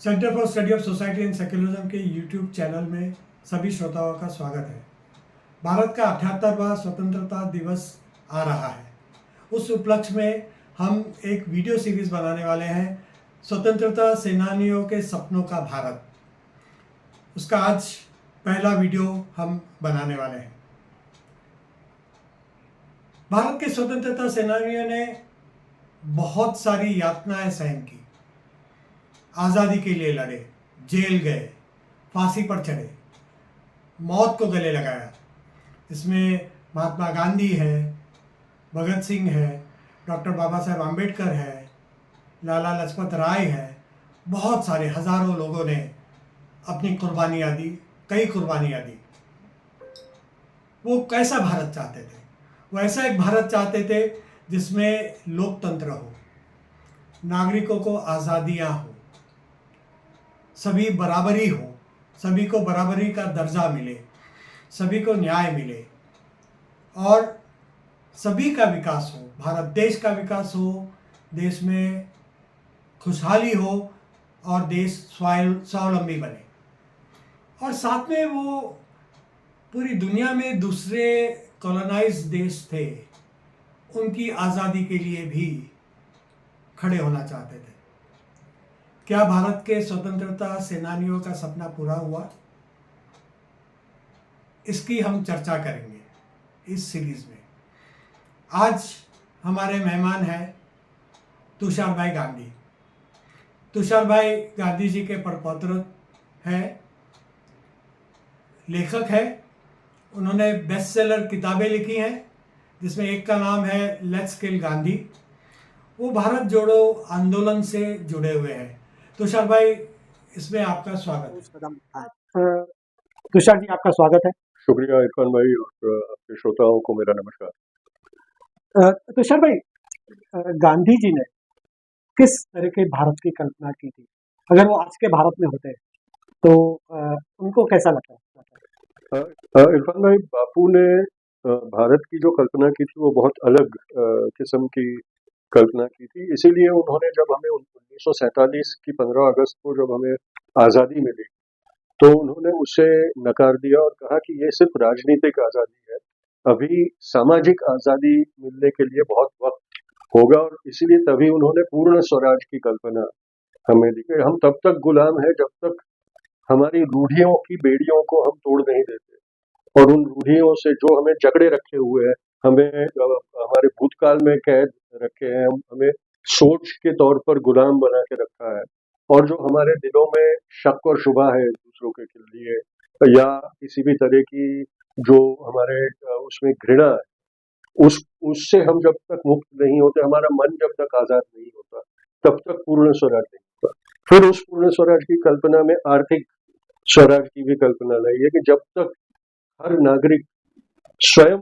Centre for study of society and secularism के YouTube channel में सभी श्रोताओं का स्वागत है। भारत का 78वां स्वतंत्रता दिवस आ रहा है। उस उपलक्ष्य में हम एक वीडियो सीरीज बनाने वाले हैं, स्वतंत्रता सेनानियों के सपनों का भारत। उसका आज पहला वीडियो हम बनाने वाले हैं। भारत के स्वतंत्रता सेनानियों ने बहुत सारी यातनाएं सहन की, आज़ादी के लिए लड़े, जेल गए, फांसी पर चढ़े, मौत को गले लगाया। इसमें महात्मा गांधी है, भगत सिंह है, डॉक्टर बाबा साहेब आम्बेडकर है, लाला लाजपत राय है। बहुत सारे हज़ारों लोगों ने अपनी कुर्बानियाँ दी, कई कुर्बानियाँ दी। वो कैसा भारत चाहते थे? वो ऐसा एक भारत चाहते थे जिसमें लोकतंत्र हो, नागरिकों को आज़ादियाँ हो, सभी बराबरी हो, सभी को बराबरी का दर्जा मिले, सभी को न्याय मिले और सभी का विकास हो, भारत देश का विकास हो, देश में खुशहाली हो और देश स्वावलंबी बने। और साथ में वो पूरी दुनिया में दूसरे कॉलोनाइज देश थे, उनकी आज़ादी के लिए भी खड़े होना चाहते थे। क्या भारत के स्वतंत्रता सेनानियों का सपना पूरा हुआ? इसकी हम चर्चा करेंगे इस सीरीज में। आज हमारे मेहमान हैं तुषार भाई गांधी। तुषार भाई गांधी जी के परपौत्र हैं, लेखक हैं। उन्होंने बेस्ट सेलर किताबें लिखी हैं, जिसमें एक का नाम है लेट्स किल गांधी। वो भारत जोड़ो आंदोलन से जुड़े हुए हैं। तुषार भाई, इसमें आपका स्वागत है। तुषार जी, आपका स्वागत है। शुक्रिया इरफान भाई और आपके श्रोताओं को मेरा नमस्कार। तुषार भाई, गांधी जी ने किस तरह के भारत की कल्पना की थी? अगर वो आज के भारत में होते तो उनको कैसा लगता है? इरफान भाई, बापू ने भारत की जो कल्पना की थी वो बहुत अलग किस्म की कल्पना की थी। इसीलिए उन्होंने जब हमें 1947 की 15 अगस्त को जब हमें आज़ादी मिली तो उन्होंने उसे नकार दिया और कहा कि ये सिर्फ राजनीतिक आज़ादी है, अभी सामाजिक आज़ादी मिलने के लिए बहुत वक्त होगा। और इसीलिए तभी उन्होंने पूर्ण स्वराज की कल्पना हमें दी कि हम तब तक गुलाम हैं जब तक हमारी रूढ़ियों की बेड़ियों को हम तोड़ नहीं देते और उन रूढ़ियों से जो हमें जकड़े रखे हुए हैं, हमें हमारे भूतकाल में कैद रखे हैं, हमें सोच के तौर पर गुलाम बना के रखा है, और जो हमारे दिलों में शक और शुबा है दूसरों के लिए या किसी भी तरह की जो हमारे उसमें घृणा है, उससे हम जब तक मुक्त नहीं होते, हमारा मन जब तक आजाद नहीं होता, तब तक पूर्ण स्वराज नहीं होता। फिर उस पूर्ण स्वराज की कल्पना में आर्थिक स्वराज की भी कल्पना लाई है कि जब तक हर नागरिक स्वयं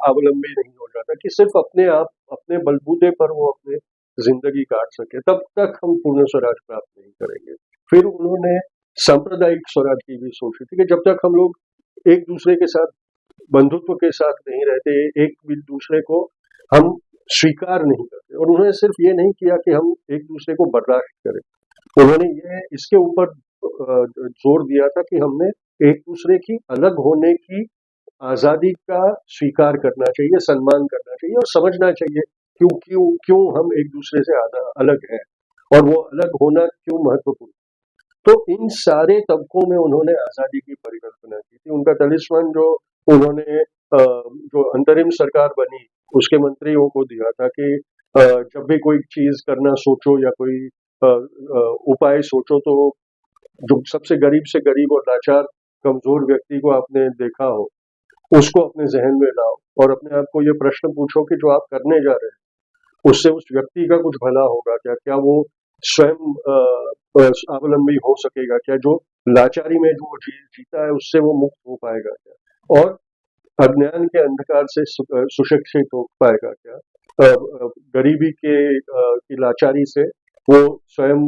अवलंबी नहीं हो जाता, कि सिर्फ अपने आप अपने बलबूते पर वो अपने जिंदगी काट सके, तब तक हम पूर्ण स्वराज प्राप्त नहीं करेंगे। फिर उन्होंने सांप्रदायिक स्वराज की भी सोची थी कि जब तक हम लोग एक दूसरे के साथ बंधुत्व के साथ नहीं रहते, एक भी दूसरे को हम स्वीकार नहीं करते। और उन्होंने सिर्फ ये नहीं किया कि हम एक दूसरे को बर्दाश्त करें, उन्होंने ये इसके ऊपर जोर दिया था कि हमने एक दूसरे की अलग होने की आज़ादी का स्वीकार करना चाहिए, सम्मान करना चाहिए और समझना चाहिए क्यों क्यों क्यों हम एक दूसरे से अलग हैं और वो अलग होना क्यों महत्वपूर्ण। तो इन सारे तबकों में उन्होंने आज़ादी की परिकल्पना की थी। उनका तलिस्मान जो उन्होंने जो अंतरिम सरकार बनी उसके मंत्रियों को दिया था कि जब भी कोई चीज करना सोचो या कोई उपाय सोचो, तो जो सबसे गरीब से गरीब और लाचार कमजोर व्यक्ति को आपने देखा हो, उसको अपने जहन में लाओ और अपने आप को ये प्रश्न पूछो कि जो आप करने जा रहे हैं उससे उस व्यक्ति का कुछ भला होगा क्या, क्या वो स्वयं स्वावलंबी हो सकेगा क्या, जो लाचारी में जो जीता है उससे वो मुक्त हो पाएगा क्या, और अज्ञान के अंधकार से सुशिक्षित हो पाएगा क्या, गरीबी की लाचारी से वो स्वयं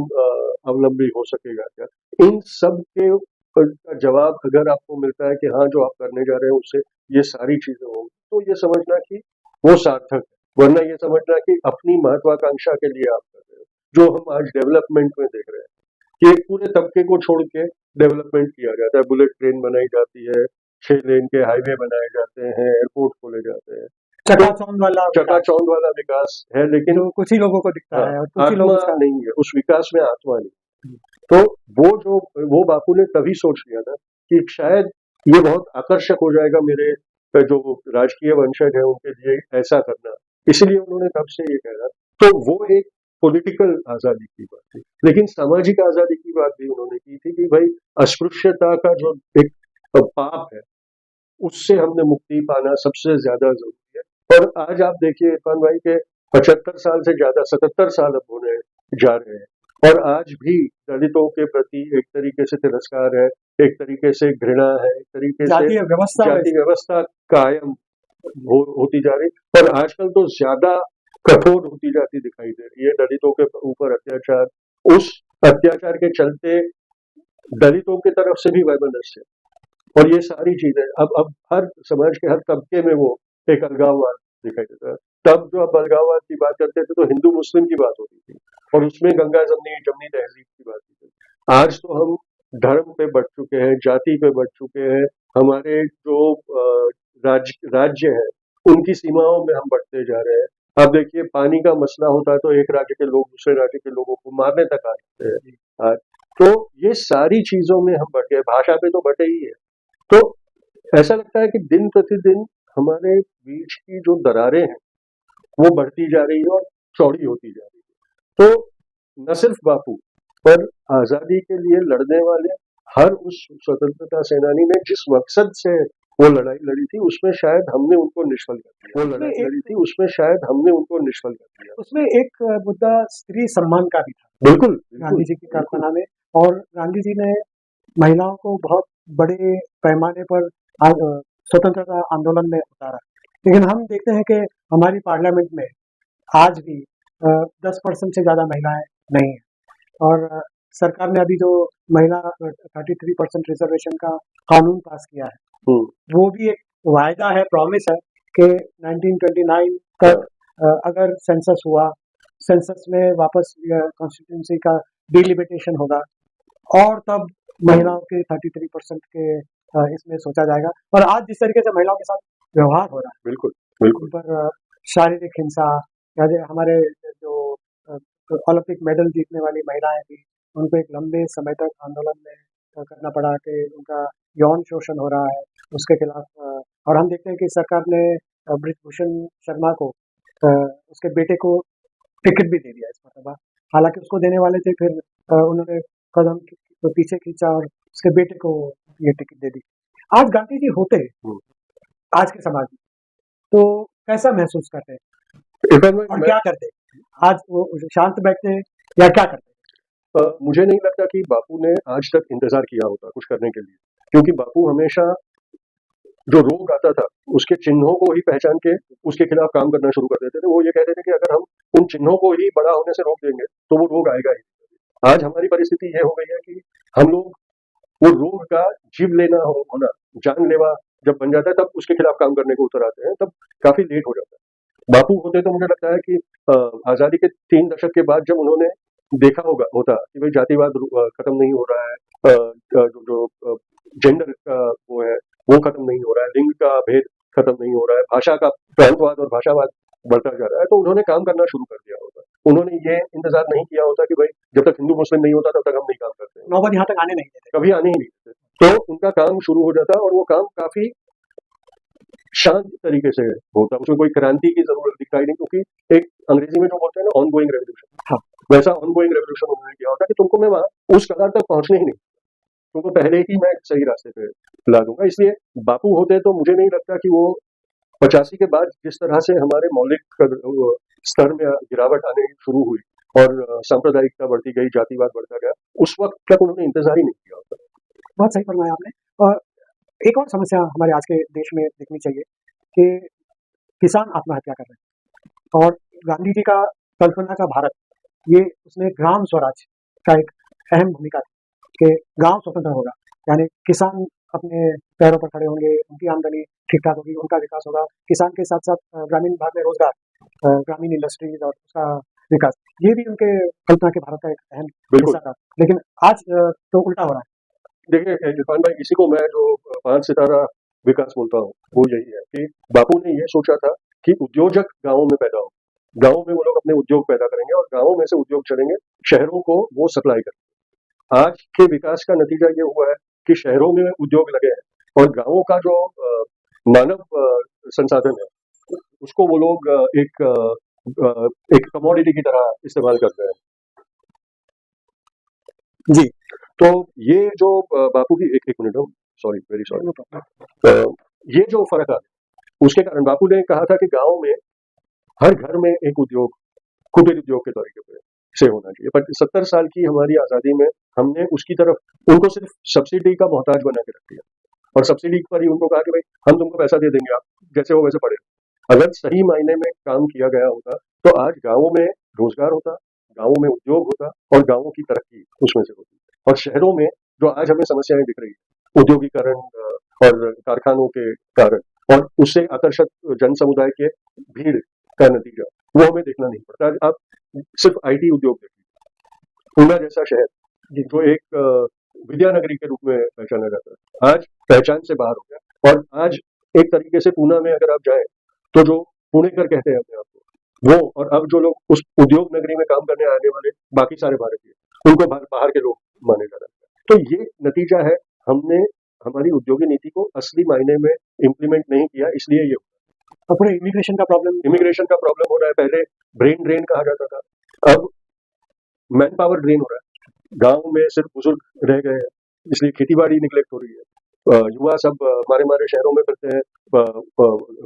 अवलंबी हो सकेगा क्या। इन सब के का जवाब अगर आपको मिलता है कि हाँ, जो आप करने जा रहे हैं उससे ये सारी चीजें होंगी, तो ये समझना कि वो सार्थक है, वरना ये समझना कि अपनी महत्वाकांक्षा के लिए आप कर रहे हो। जो हम आज डेवलपमेंट में देख रहे हैं कि एक पूरे तबके को छोड़ के डेवलपमेंट किया जाता है, बुलेट ट्रेन बनाई जाती है, 6 लेन के हाईवे बनाए जाते हैं, एयरपोर्ट खोले जाते हैं, तो चकाचौंध वाला विकास चकाचौंध वाला विकास है, लेकिन जो कुछ ही लोगों को दिखता हाँ, है और कुछ ही लोग आत्मा उसका नहीं है, उस विकास में आत्मा नहीं। तो वो बापू ने तभी सोच लिया था कि शायद ये बहुत आकर्षक हो जाएगा मेरे जो राजकीय वंशज है उनके लिए ऐसा करना, इसलिए उन्होंने तब से ये कहा। तो वो एक पॉलिटिकल आजादी की बात थी, लेकिन सामाजिक आजादी की बात भी उन्होंने की थी कि भाई अस्पृश्यता का जो एक पाप है उससे हमने मुक्ति पाना सबसे ज्यादा जरूरी है। और आज आप देखिए इरफान भाई के 75 साल से ज्यादा 77 साल अब होने जा रहे हैं, और आज भी दलितों के प्रति एक तरीके से तिरस्कार है, एक तरीके से घृणा है, एक तरीके से जातीय व्यवस्था जाति व्यवस्था कायम होती जा रही, और आजकल तो ज्यादा कठोर होती जाती दिखाई दे रही है दलितों के ऊपर अत्याचार। उस अत्याचार के चलते दलितों की तरफ से भी वैमनस्य और ये सारी चीजें अब हर समाज के हर तबके में वो एक अलगाववाद दिखाई देता है। तब जो आप अलगाववाद की बात करते थे तो हिंदू मुस्लिम की बात होती थी और उसमें गंगा जमनी जमनी तहजीब की बात होती थी। आज तो हम धर्म पे बढ़ चुके हैं, जाति पे बढ़ चुके हैं, हमारे जो राज्य है उनकी सीमाओं में हम बढ़ते जा रहे हैं। अब देखिए पानी का मसला होता है तो एक राज्य के लोग दूसरे राज्य के लोगों को मारने तक आ जाते हैं। तो ये सारी चीजों में हम बढ़ गए, भाषा पे तो बढ़े ही है। तो ऐसा लगता है कि दिन प्रतिदिन हमारे बीच की जो दरारें हैं वो बढ़ती जा रही है और चौड़ी होती जा रही है। तो न सिर्फ बापू पर आजादी के लिए लड़ने वाले हर उस स्वतंत्रता सेनानी ने जिस मकसद से वो लड़ाई लड़ी थी उसमें शायद हमने उनको निष्फल कर दिया। वो लड़ाई लड़ी थी उसमें शायद हमने उनको निष्फल कर दिया। उसमें एक मुद्दा स्त्री सम्मान का भी था बिल्कुल गांधी जी की कल्पना में, और गांधी जी ने महिलाओं को बहुत बड़े पैमाने पर स्वतंत्रता आंदोलन में उतारा। लेकिन हम देखते हैं कि हमारी पार्लियामेंट में आज भी 10% से ज़्यादा महिलाएं नहीं हैं, और सरकार ने अभी जो महिला 33% रिजर्वेशन का कानून पास किया है वो भी एक वायदा है, प्रॉमिस है कि 1929 तक अगर सेंसस हुआ, सेंसस में वापस कॉन्स्टिट्यूंसी का डिलिमिटेशन होगा और तब महिलाओं के 33% के इसमें सोचा जाएगा। और आज जिस तरीके से महिलाओं के साथ व्यवहार हो रहा है, बिल्कुल बिल्कुल उन पर शारीरिक हिंसा, या हमारे जो ओलंपिक मेडल जीतने वाली महिलाएं थी उनको एक लंबे समय तक आंदोलन में करना पड़ा कि उनका यौन शोषण हो रहा है, उसके खिलाफ। और हम देखते हैं कि सरकार ने ब्रिजभूषण शर्मा को उसके बेटे को टिकट भी दे दिया इस मरतबा, हालांकि उसको देने वाले थे, फिर उन्होंने कदम तो पीछे खींचा और उसके बेटे को ये टिकट दे दी। आज गांधी जी होते आज के समाज में तो कैसा महसूस करते हैं और क्या करते हैं? आज वो शांत बैठते हैं या क्या करते हैं? मुझे नहीं लगता कि बापू ने आज तक इंतजार किया होता कुछ करने के लिए, क्योंकि बापू हमेशा जो रोग आता था उसके चिन्हों को ही पहचान के उसके खिलाफ काम करना शुरू कर देते थे। वो ये कहते थे कि अगर हम उन चिन्हों को ही बड़ा होने से रोक देंगे तो वो रोग आएगा ही। आज हमारी परिस्थिति ये हो गई है कि हम लोग वो रोग का जीव लेना होना जानलेवा जब बन जाता है तब उसके खिलाफ काम करने को उतर आते हैं, तब काफी लेट हो जाता है। बापू होते तो मुझे लगता है कि आजादी के 3 दशक के बाद जब उन्होंने देखा होता कि भाई जातिवाद खत्म नहीं हो रहा है, जो जेंडर का वो है वो खत्म नहीं हो रहा है, लिंग का भेद खत्म नहीं हो रहा है, भाषा का प्रांतवाद और भाषावाद बढ़ता जा रहा है, तो उन्होंने काम करना शुरू कर दिया होता। उन्होंने ये इंतजार नहीं किया होता कि भाई जब तक हिंदू मुस्लिम नहीं होता तब तक हम नहीं काम करते, नौबत यहाँ तक आने नहीं देते, कभी आने ही नहीं देते। तो उनका काम शुरू हो जाता और वो काम काफी शांत तरीके से होता, उसमें कोई क्रांति की जरूरत दिखाई नहीं, क्योंकि एक अंग्रेजी में जो बोलते हैं ना ऑन गोइंग रेवोल्यूशन, वैसा ऑन गोइंग रेवोल्यूशन उन्होंने किया होता कि तुमको मैं वहां उस कगार तक पहुंचने ही नहीं, तुमको पहले ही मैं सही रास्ते पे ला दूंगा। इसलिए बापू होते तो मुझे नहीं लगता कि वो 85 के बाद जिस तरह से हमारे मौलिक स्तर में गिरावट आने शुरू हुई और सांप्रदायिकता बढ़ती गई, जातिवाद बढ़ता गया, उस वक्त तक उन्होंने इंतजार ही नहीं किया होता। बहुत सही फरमाया आपने। और एक और समस्या हमारे आज के देश में देखनी चाहिए कि किसान आत्महत्या कर रहे हैं, और गांधी जी का कल्पना का भारत, ये उसमें ग्राम स्वराज का एक अहम भूमिका थी कि गांव स्वतंत्र होगा, यानी किसान अपने पैरों पर खड़े होंगे, उनकी आमदनी ठीक ठाक होगी, उनका विकास होगा। किसान के साथ साथ ग्रामीण भाग में रोजगार, ग्रामीण इंडस्ट्रीज और उसका विकास। ये भी उनके कल्पना के भारत का एक अहम बिल्कुल। हिस्सा था। लेकिन आज तो उल्टा हो रहा है। देखिए इरफान भाई, इसी को मैं जो 5 सितारा विकास बोलता हूँ वो यही है कि बापू ने ये सोचा था कि उद्योजक गाँवों में पैदा हो, गाँवों में वो लोग अपने उद्योग पैदा करेंगे और गाँवों में से उद्योग चलेंगे, शहरों को वो सप्लाई करेंगे। आज के विकास का नतीजा ये हुआ है कि शहरों में उद्योग लगे हैं और गाँवों का जो मानव संसाधन है उसको वो लोग एक कमोडिटी की तरह इस्तेमाल करते हैं। जी। तो ये जो बापू की एक minute, sorry, very sorry, no problem. ये जो फर्क है उसके कारण बापू ने कहा था कि गांव में हर घर में एक उद्योग, कुटीर उद्योग के तरीके पे से होना चाहिए। पर 70 साल की हमारी आजादी में हमने उसकी तरफ उनको सिर्फ सब्सिडी का मोहताज बना के रख दिया और सब्सिडी पर ही उनको कहा कि भाई हम तुमको पैसा दे देंगे, आप जैसे हो वैसे पड़े। अगर सही मायने में काम किया गया होता तो आज गाँवों में रोजगार होता, गाँवों में उद्योग होता और गाँवों की तरक्की उसमें से होती। और शहरों में जो आज हमें समस्याएं दिख रही है औद्योगिकरण और कारखानों के कारण और उससे आकर्षक जन समुदाय के भीड़ का नतीजा वो हमें देखना नहीं पड़ता। आज आप सिर्फ आईटी उद्योग देखिए, ऊना जैसा शहर जो एक विद्यानगरी के रूप में पहचाना जाता है आज पहचान से बाहर हो गया। और आज एक तरीके से पूना में अगर आप जाएं तो जो पुणेकर कहते हैं अपने आप को वो, और अब जो लोग उस उद्योग नगरी में काम करने आने वाले बाकी सारे भारतीय उनको बाहर के लोग माने जा रहे हैं। तो ये नतीजा है, हमने हमारी उद्योगी नीति को असली मायने में इम्प्लीमेंट नहीं किया, इसलिए ये और पूरे इमिग्रेशन का प्रॉब्लम हो रहा है। पहले ब्रेन ड्रेन कहा जाता था, अब मैन पावर ड्रेन हो रहा है। गांव में सिर्फ बुजुर्ग रह गए हैं, इसलिए खेतीबाड़ी निगलेक्ट हो रही है। युवा सब मारे शहरों में फिरते हैं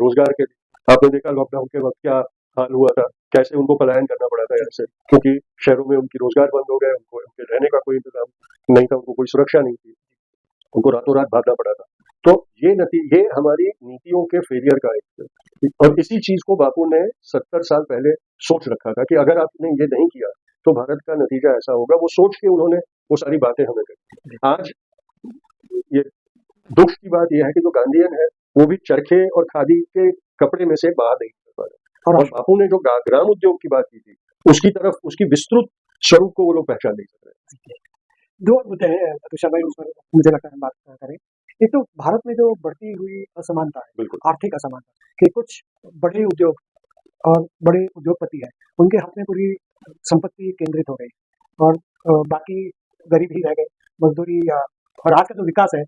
रोजगार के लिए। आपने देखा लॉकडाउन के वक्त क्या हाल हुआ था, कैसे उनको पलायन करना पड़ा था यहाँ से, क्योंकि शहरों में उनकी रोजगार बंद हो गए, उनको उनके रहने का कोई इंतजाम नहीं था, उनको कोई सुरक्षा नहीं थी, उनको रातों रात भागना पड़ा था। तो ये हमारी नीतियों के फेलियर का एक, और इसी चीज को बापू ने 70 साल पहले सोच रखा था कि अगर आपने ये नहीं किया तो भारत का नतीजा ऐसा होगा। वो सोच के उन्होंने वो सारी बातें हमें कही। आज ये दुख की बात यह है कि जो गांधीयन है वो भी चरखे और खादी के कपड़े में से बाहर नहीं निकल पा रहे। और बापू ने जो ग्राम उद्योग की बात की थी उसकी तरफ, उसकी विस्तृत स्वरूप को वो लोग पहचान नहीं कर रहे। दो मुद्दे हैं तुषार भाई, उस पर मुझे लगता है हम बात करें। एक तो भारत में जो बढ़ती हुई असमानता है, बिल्कुल। आर्थिक असमानता, कि कुछ बड़े उद्योग और बड़े उद्योगपति हैं, उनके हाथ में पूरी संपत्ति केंद्रित हो गई और बाकी गरीब ही रह गए, मजदूरी या, और आज का जो विकास है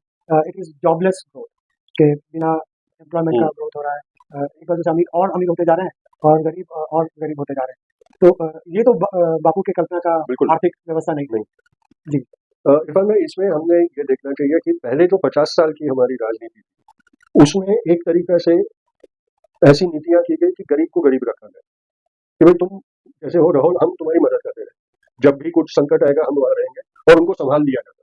इट इज जॉबलेस ग्रोथ, के बिना एम्प्लॉयमेंट का ग्रोथ हो रहा है। एक बार अमीर और अमीर होते जा रहे हैं और गरीब होते जा रहे हैं। तो ये तो बापू के कल्पना का आर्थिक व्यवस्था नहीं। जी इरफान भाई, इसमें हमने ये देखना चाहिए कि पहले जो 50 साल की हमारी राजनीति थी उसमें एक तरीका से ऐसी नीतियां की गई कि गरीब को गरीब रखा गया कि भाई तुम जैसे हो रहो, हम तुम्हारी मदद करते रहे, जब भी कुछ संकट आएगा हम वहां रहेंगे, और उनको संभाल लिया जाता।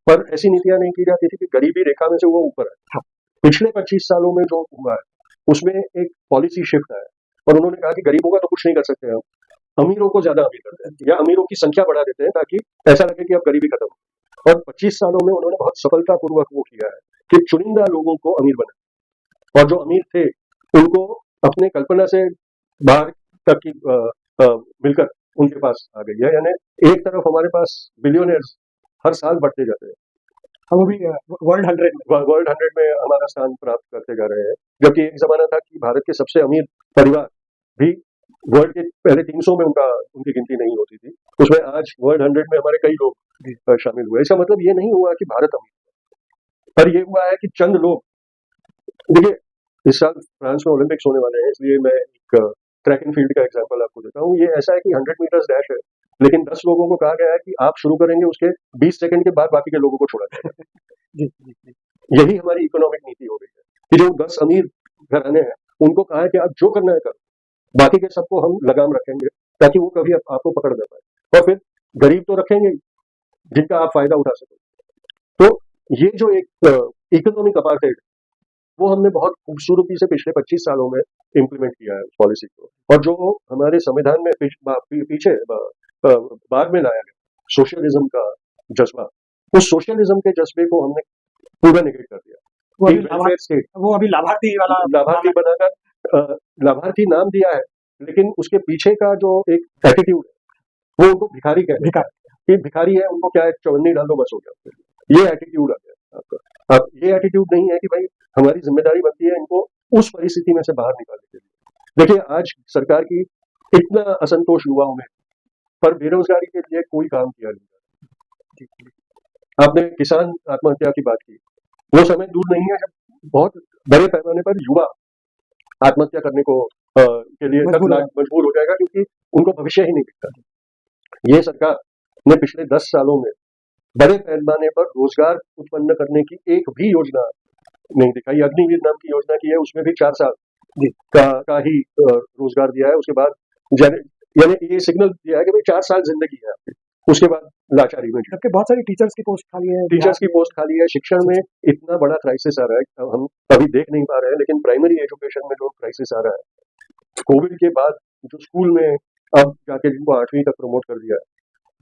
पर ऐसी नीतियां नहीं की जाती थी कि गरीबी रेखा में से वो ऊपर है। पिछले 25 सालों में जो हुआ है उसमें एक पॉलिसी शिफ्ट है और उन्होंने कहा कि गरीबों का तो कुछ नहीं कर सकते हम, अमीरों को ज्यादा अमीर करते हैं या अमीरों की संख्या बढ़ा देते हैं ताकि ऐसा लगे कि अब गरीबी खत्म हो। और 25 सालों में उन्होंने बहुत सफलतापूर्वक वो किया है कि चुनिंदा लोगों को अमीर बनाया और जो अमीर थे उनको अपने कल्पना से बाहर तक की मिलकर उनके पास आ गई है। यानी एक तरफ हमारे पास बिलियनियर्स हर साल बढ़ते जाते हैं, हम अभी वर्ल्ड 100 में हमारा स्थान प्राप्त करते जा रहे हैं, जबकि एक जमाना था कि भारत के सबसे अमीर परिवार भी वर्ल्ड के पहले 300 में उनकी गिनती नहीं होती थी, उसमें आज वर्ल्ड 100 में हमारे कई लोग शामिल हुए। इसका मतलब ये नहीं हुआ कि भारत अमीर, पर ये हुआ है कि चंद लोग, देखिए इस साल फ्रांस में ओलंपिक्स होने वाले हैं, इसलिए मैं एक ट्रैक एंड फील्ड का एग्जांपल आपको देता हूँ। ये ऐसा है कि 100 मीटर्स डैश है, लेकिन 10 लोगों को कहा गया है कि आप शुरू करेंगे, उसके 20 सेकंड के बाद बाकी के लोगों को छोड़ा जाएगा। यही हमारी इकोनॉमिक नीति हो गई है कि जो 10 अमीर घराने हैं उनको कहा है कि आप जो करना है करो, बाकी के सबको हम लगाम रखेंगे ताकि वो कभी आपको पकड़ ना पाए, और फिर गरीब तो रखेंगे जिनका आप फायदा उठा सको। तो ये जो एक इकोनॉमिक अपार्थाइड वो हमने बहुत खूबसूरती से पिछले 25 सालों में इम्प्लीमेंट किया है उस पॉलिसी को, और जो हमारे संविधान में पीछे बाद में लाया गया सोशलिज्म का जज्बा, उस सोशलिज्म के जज्बे को हमने पूरा नेगेट कर दिया। वो अभी लाभार्थी बनाकर लाभार्थी नाम दिया है, लेकिन उसके पीछे का जो एक एटीट्यूड है वो उनको भिखारी कह रहे हैं भिखारी कि भिखारी है, उनको क्या है, चवन्नी डाल दो बस हो गया। ये एटीट्यूड आ गया आपका। अब ये एटीट्यूड नहीं है कि भाई हमारी जिम्मेदारी बनती है इनको उस परिस्थिति में से बाहर निकालने के लिए। देखिए आज सरकार की इतना असंतोष युवाओं में, पर बेरोजगारी के लिए कोई काम किया नहीं जा रहा। आपने किसान आत्महत्या की बात की, वो समय दूर नहीं है जब बहुत बड़े पैमाने पर युवा आत्महत्या करने को के लिए मजबूर हो जाएगा, क्योंकि उनको भविष्य ही नहीं दिखता। ये सरकार ने पिछले 10 सालों में बड़े पैमाने पर रोजगार उत्पन्न करने की एक भी योजना नहीं दिखाई। अग्निवीर नाम की योजना की है, उसमें भी 4 साल का ही रोजगार दिया है। उसके बाद यानी ये सिग्नल दिया है कि भाई 4 साल जिंदगी है आपकी, उसके बाद लाचारी में। जबकि बहुत सारी टीचर्स की पोस्ट खाली है, टीचर्स की पोस्ट खाली है, शिक्षण में इतना बड़ा क्राइसिस आ रहा है, हम अभी देख नहीं पा रहे हैं, लेकिन प्राइमरी एजुकेशन में जो क्राइसिस आ रहा है कोविड के बाद, जो स्कूल में अब जाके जिनको 8वीं तक प्रमोट कर दिया है,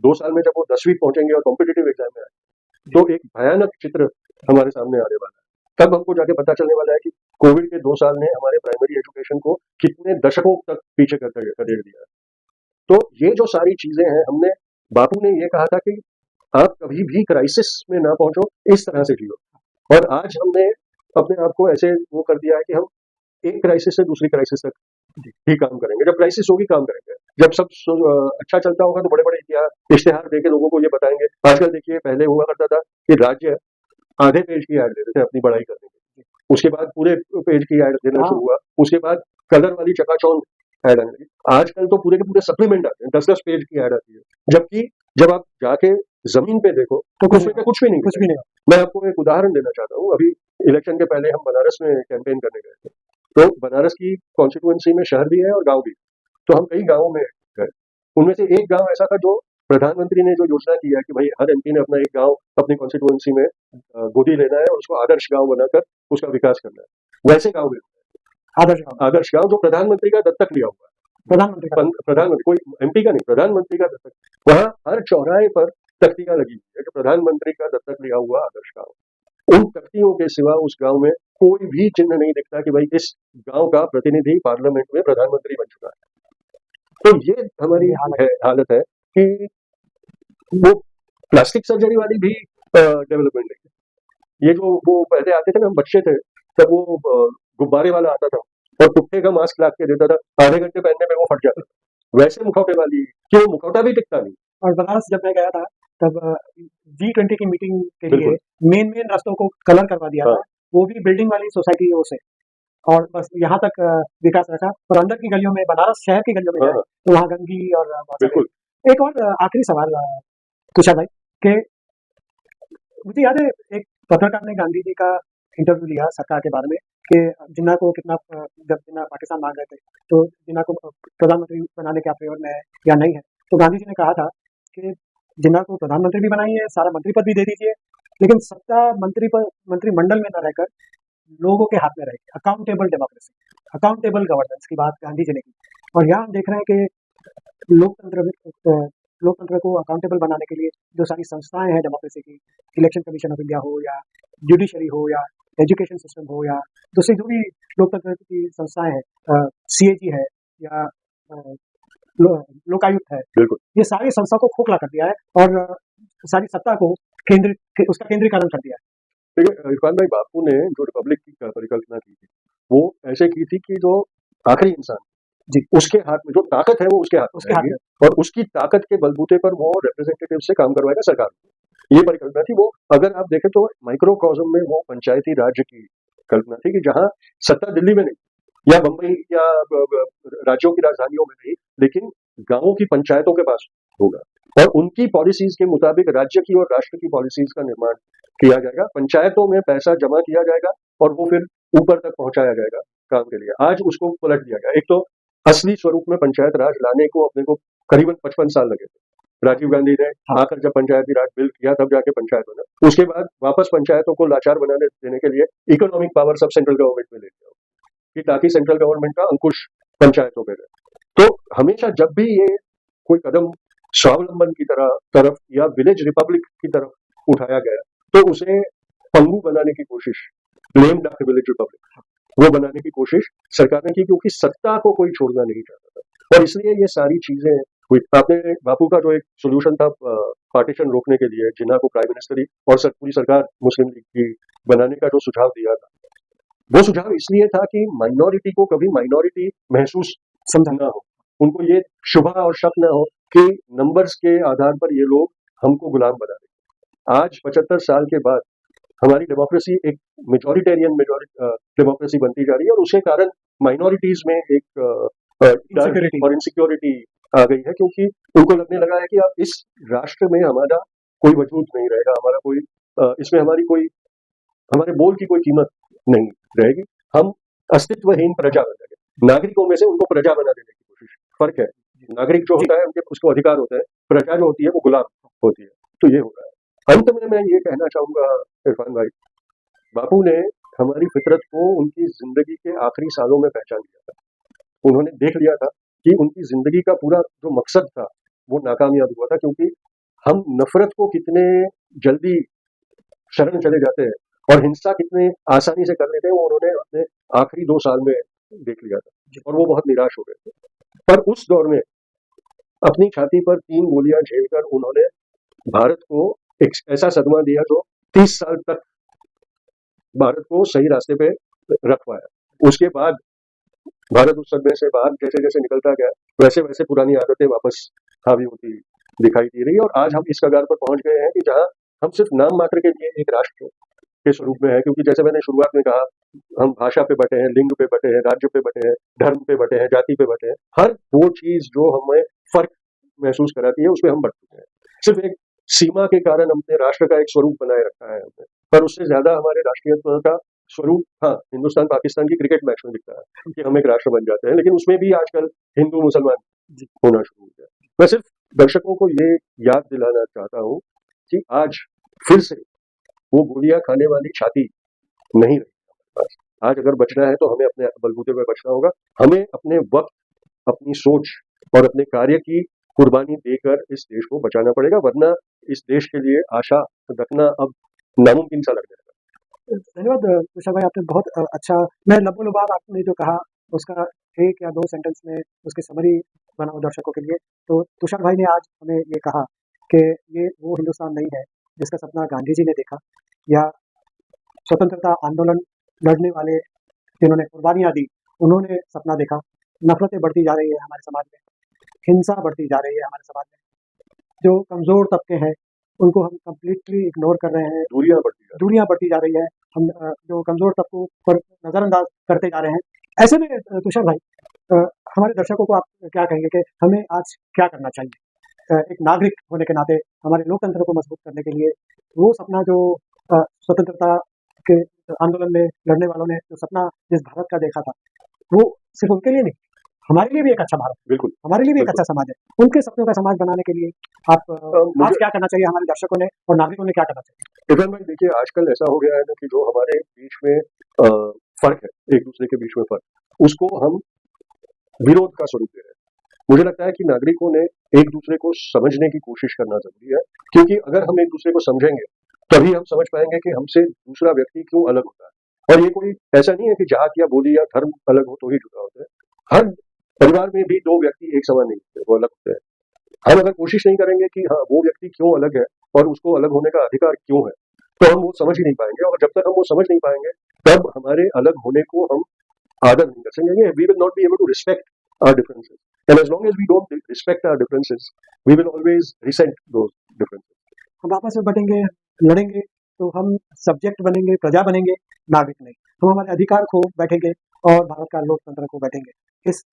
2 साल में जब वो 10वीं पहुंचेंगे और कॉम्पिटिटिव एग्जाम में आएंगे तो एक भयानक चित्र हमारे सामने आने वाला है। तब हमको जाके पता चलने वाला है कि कोविड के 2 साल ने हमारे प्राइमरी एजुकेशन को कितने दशकों तक पीछे कर दिया। तो ये जो सारी चीजें हैं, हमने बापू ने ये कहा था कि आप कभी भी क्राइसिस में ना पहुंचो, इस तरह से जियो। और आज हमने अपने आप को ऐसे वो कर दिया है कि हम एक क्राइसिस से दूसरी क्राइसिस तक ही काम करेंगे। जब क्राइसिस होगी काम करेंगे, जब सब अच्छा चलता होगा तो बड़े बड़े इश्तेहार देके लोगों को ये बताएंगे। आजकल देखिए, पहले हुआ करता था कि राज्य आधे पेज की ऐड देते थे अपनी बड़ाई करने के, उसके बाद पूरे पेज की ऐड देना शुरू हुआ, उसके बाद कलर वाली चकाचौंध ऐड आने लगी। आजकल तो पूरे के पूरे सप्लीमेंट आते हैं, 10-10 पेज की ऐड आती है, जबकि जब आप जाके जमीन पे देखो तो कुछ भी नहीं। मैं आपको एक उदाहरण देना चाहता हूँ। अभी इलेक्शन के पहले हम बनारस में कैंपेन करने गए थे, तो बनारस की कॉन्स्टिट्यूएंसी में शहर भी है और गांव भी, तो हम कई गांवों में गए। उनमें से एक गांव ऐसा था जो प्रधानमंत्री ने जो योजना की है कि भाई हर एमपी ने अपना एक गांव अपनी कॉन्स्टिट्यूएंसी में गोदी लेना है और उसको आदर्श गांव बनाकर उसका विकास करना है। वैसे गांव में आदर्श गांव जो प्रधानमंत्री का दत्तक लिया हुआ है, प्रधानमंत्री कोई एमपी का नहीं, प्रधानमंत्री का दत्तक। वहां हर चौराहे पर तख्तियां लगी हुई है कि प्रधानमंत्री का दत्तक लिया हुआ आदर्श गांव। उन तख्तियों के सिवा उस गांव में कोई भी चिन्ह नहीं दिखता कि भाई इस गांव का प्रतिनिधि पार्लियामेंट में प्रधानमंत्री बन चुका है। तो ये हमारी हालत है कि वो प्लास्टिक सर्जरी वाली भी डेवलपमेंट है। ये जो वो पहले आते थे ना, हम बच्चे थे तब, वो गुब्बारे वाला आता था और पुट्ठे का मास्क ला के देता था, आधे घंटे पहनने में वो फट जाता था। वैसे मुखौटे वाली कि वो मुखौटा भी टिकता नहीं। और बनारस जब मैं गया था तब G20 की मीटिंग के लिए मेन रास्तों को कलर करवा दिया था, वो भी बिल्डिंग वाली सोसाइटियों से, और बस यहाँ तक विकास रखा। और अंदर की गलियों में, बनारस शहर की गलियों में तो वहाँ गंदगी और एक और आखिरी सवाल तुषार भाई के, मुझे याद है एक पत्रकार ने गांधी जी का इंटरव्यू लिया सरकार के बारे में कि जिन्ना को कितना, जब जिन्ना पाकिस्तान मांग रहे थे तो जिन्ना को प्रधानमंत्री बनाने के फेवर में है या नहीं है, तो गांधी जी ने कहा था कि जिन्ना को प्रधानमंत्री भी बनाइए, सारा मंत्री पद भी दे दीजिए, लेकिन सत्ता मंत्रिमंडल में न रहकर लोगों के हाथ में रहेगी। अकाउंटेबल डेमोक्रेसी, अकाउंटेबल गवर्नेंस की बात गांधी जी ने की। और यहाँ हम देख रहे हैं कि लोकतंत्र को अकाउंटेबल बनाने के लिए जो सारी संस्थाएं हैं डेमोक्रेसी की, इलेक्शन कमीशन ऑफ इंडिया हो या जुडिशरी हो या एजुकेशन सिस्टम हो या दूसरी जो भी लोकतंत्र की संस्थाएं हैं, CAG है या लोकायुक्त है, ये सारी संस्था को खोखला कर दिया है और सारी सत्ता को उसका केंद्रीकरण कर दिया है। देखिए इरफान भाई, बापू ने जो रिपब्लिक की परिकल्पना की थी वो ऐसे की थी कि जो आखिरी इंसान जी, उसके हाथ में जो ताकत है वो उसके हाथ में, और उसकी ताकत के बलबूते पर वो रिप्रेजेंटेटिव से काम करवाएगा सरकार। ये परिकल्पना थी। वो अगर आप देखें तो माइक्रोकॉस्म में वो पंचायती राज्य की कल्पना थी कि जहां सत्ता दिल्ली में नहीं या बंबई या राज्यों की राजधानियों में नहीं, लेकिन गांवों की पंचायतों के पास होगा और उनकी पॉलिसीज के मुताबिक राज्य की और राष्ट्र की पॉलिसीज का निर्माण किया जाएगा। पंचायतों में पैसा जमा किया जाएगा और वो फिर ऊपर तक पहुंचाया जाएगा काम के लिए। आज उसको पलट दिया गया। एक तो असली स्वरूप में पंचायत राज लाने को अपने को करीबन 55 साल लगे थे। राजीव गांधी ने आकर जब पंचायती राज बिल किया तब जाके पंचायत बना। उसके बाद वापस पंचायतों को लाचार बनाने देने के लिए इकोनॉमिक पावर सब सेंट्रल गवर्नमेंट में ले लिया कि ताकि सेंट्रल गवर्नमेंट का अंकुश पंचायतों पे रहे। तो हमेशा जब भी ये कोई कदम स्वावलंबन की तरफ या विलेज रिपब्लिक की तरफ उठाया गया तो उसे पंगु बनाने की कोशिश, लेम डक विलेज रिपब्लिक, वो बनाने की कोशिश सरकार ने की, क्योंकि सत्ता को कोई छोड़ना नहीं चाहता था। और इसलिए ये सारी चीजें हुई। आपने बापू का जो एक सोल्यूशन था पार्टीशन रोकने के लिए, जिन्ना को प्राइम मिनिस्टर और पूरी सरकार मुस्लिम लीग की बनाने का जो सुझाव दिया था, वो सुझाव इसलिए था कि माइनॉरिटी को कभी माइनॉरिटी महसूस समझा ना हो, उनको ये शुबा और शक ना हो कि नंबर्स के आधार पर ये लोग हमको गुलाम बना रहे। आज 75 साल के बाद हमारी डेमोक्रेसी एक मेजॉरिटेरियन डेमोक्रेसी बनती जा रही है, और उसके कारण माइनॉरिटीज में एक डर Insecurity. और इनसिक्योरिटी आ गई है, क्योंकि उनको लगने लगा है कि अब इस राष्ट्र में हमारा कोई वजूद नहीं रहेगा, हमारा कोई इसमें हमारे बोल की कोई कीमत नहीं रहेगी, हम अस्तित्वहीन प्रजा बन जाएंगे। नागरिकों में से उनको प्रजा बना देने की कोशिश, फर्क है। नागरिक जो होता है उनके उसको अधिकार होता है, प्रजा जो होती है वो गुलाम होती है। तो ये हो रहा है। अंत में मैं ये कहना चाहूंगा इरफान भाई, बापू ने हमारी फितरत को उनकी जिंदगी के आखिरी सालों में पहचान लिया था। उन्होंने देख लिया था कि उनकी जिंदगी का पूरा जो मकसद था वो नाकामयाब हुआ था, क्योंकि हम नफरत को कितने जल्दी शरण चले जाते हैं और हिंसा कितने आसानी से कर लेते हैं, वो उन्होंने अपने आखिरी 2 साल में देख लिया था, और वो बहुत निराश हो गए थे। पर उस दौर में अपनी छाती पर 3 गोलियां झेलकर उन्होंने भारत को एक ऐसा सदमा दिया जो 30 साल तक भारत को सही रास्ते पे रख पाया। उसके बाद भारत उस सदमे से बाहर जैसे जैसे निकलता गया, वैसे वैसे पुरानी आदतें वापस हावी होती दिखाई दे रही है, और आज हम इस कगार पर पहुंच गए हैं कि जहां हम सिर्फ नाम मात्र के लिए एक राष्ट्र के स्वरूप में है, क्योंकि जैसे मैंने शुरुआत में कहा, हम भाषा पे बटे हैं, लिंग पे बटे हैं, राज्य पे बटे हैं, धर्म पे बटे हैं, जाति पे बटे हैं। हर वो चीज जो हमें फर्क महसूस कराती है, उसमें हम बट चुके हैं। सिर्फ एक सीमा के कारण हमने राष्ट्र का एक स्वरूप बनाए रखा है हमने, पर उससे ज्यादा हमारे राष्ट्रीयत्व का स्वरूप, हाँ, हिंदुस्तान पाकिस्तान की क्रिकेट मैच में दिखता है कि हम एक राष्ट्र बन जाते हैं, लेकिन उसमें भी आजकल हिंदू मुसलमान होना शुरू हो गया। मैं सिर्फ दर्शकों को ये याद दिलाना चाहता हूँ कि आज फिर से वो गोलियां खाने वाली छाती नहीं रही हमारे पास। आज अगर बचना है तो हमें अपने बलबूते पर बचना होगा। हमें अपने वक्त, अपनी सोच और अपने कार्य की कुर्बानी देकर इस देश को बचाना पड़ेगा, वरना इस देश के लिए आशा रखना अब नामुमकिन सा लग जाएगा। धन्यवाद तुषार भाई, आपने बहुत अच्छा, मैं लबोलुबाब आपने जो कहा उसका 1 या 2 सेंटेंस में उसकी समरी बनाऊं दर्शकों के लिए। तो तुषार भाई ने आज हमें ये कहा कि ये वो हिंदुस्तान नहीं है जिसका सपना गांधी जी ने देखा, या स्वतंत्रता आंदोलन लड़ने वाले जिन्होंने कुर्बानियां दी उन्होंने सपना देखा। नफरतें बढ़ती जा रही है हमारे समाज में, हिंसा बढ़ती जा रही है हमारे समाज में, जो कमजोर तबके हैं उनको हम कंप्लीटली इग्नोर कर रहे हैं, दूरियां बढ़ती जा रही है, हम जो कमजोर तबकों पर नजरअंदाज करते जा रहे हैं। ऐसे में तुषार भाई, हमारे दर्शकों को आप क्या कहेंगे कि हमें आज क्या करना चाहिए? एक नागरिक होने के नाते हमारे लोकतंत्र को मजबूत करने के लिए वो सपना जो स्वतंत्रता के आंदोलन में लड़ने वालों ने जो सपना जिस भारत का देखा था, वो सिर्फ उनके लिए नहीं, हमारे लिए भी एक अच्छा भारत, बिल्कुल, हमारे लिए भी एक अच्छा समाज है। उनके सपनों का समाज बनाने के लिए आप आज क्या करना चाहिए, हमारे दर्शकों ने और नागरिकों ने क्या करना चाहिए? इरफान भाई, देखिए, आजकल ऐसा हो गया है ना कि जो हमारे बीच में फर्क है, एक दूसरे के बीच में फर्क, उसको हम विरोध का स्वरूप दे रहे हैं। मुझे लगता है कि नागरिकों ने एक दूसरे को समझने की कोशिश करना जरूरी है, क्योंकि अगर हम एक दूसरे को समझेंगे तभी हम समझ पाएंगे कि हमसे दूसरा व्यक्ति क्यों अलग होता है। और ये कोई ऐसा नहीं है कि जात या बोली या धर्म अलग हो तो ही जुदा होते हैं। हर परिवार में भी 2 व्यक्ति एक समान नहीं होते, वो अलग होते हैं। हम अगर कोशिश नहीं करेंगे कि हाँ, वो व्यक्ति क्यों अलग है और उसको अलग होने का अधिकार क्यों है, तो हम वो समझ ही नहीं पाएंगे, और जब तक हम वो समझ नहीं पाएंगे तब हमारे अलग होने को हम आदर नहीं कर सकेंगे। We will not be able to respect our differences, and as long as we don't respect our differences, we will always resent those differences. हम आपस में बटेंगे, लड़ेंगे, तो हम सब्जेक्ट बनेंगे, प्रजा बनेंगे, नागरिक नहीं। हम हमारे अधिकार खो बैठेंगे और भारत का लोकतंत्र को बैठेंगे। इस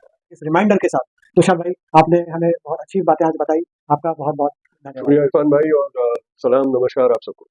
रिमाइंडर के साथ तुषार भाई, आपने हमें बहुत अच्छी बातें आज बताई। आपका बहुत बहुत धन्यवाद। शुक्रिया इरफान भाई, और सलाम नमस्कार आप सबको।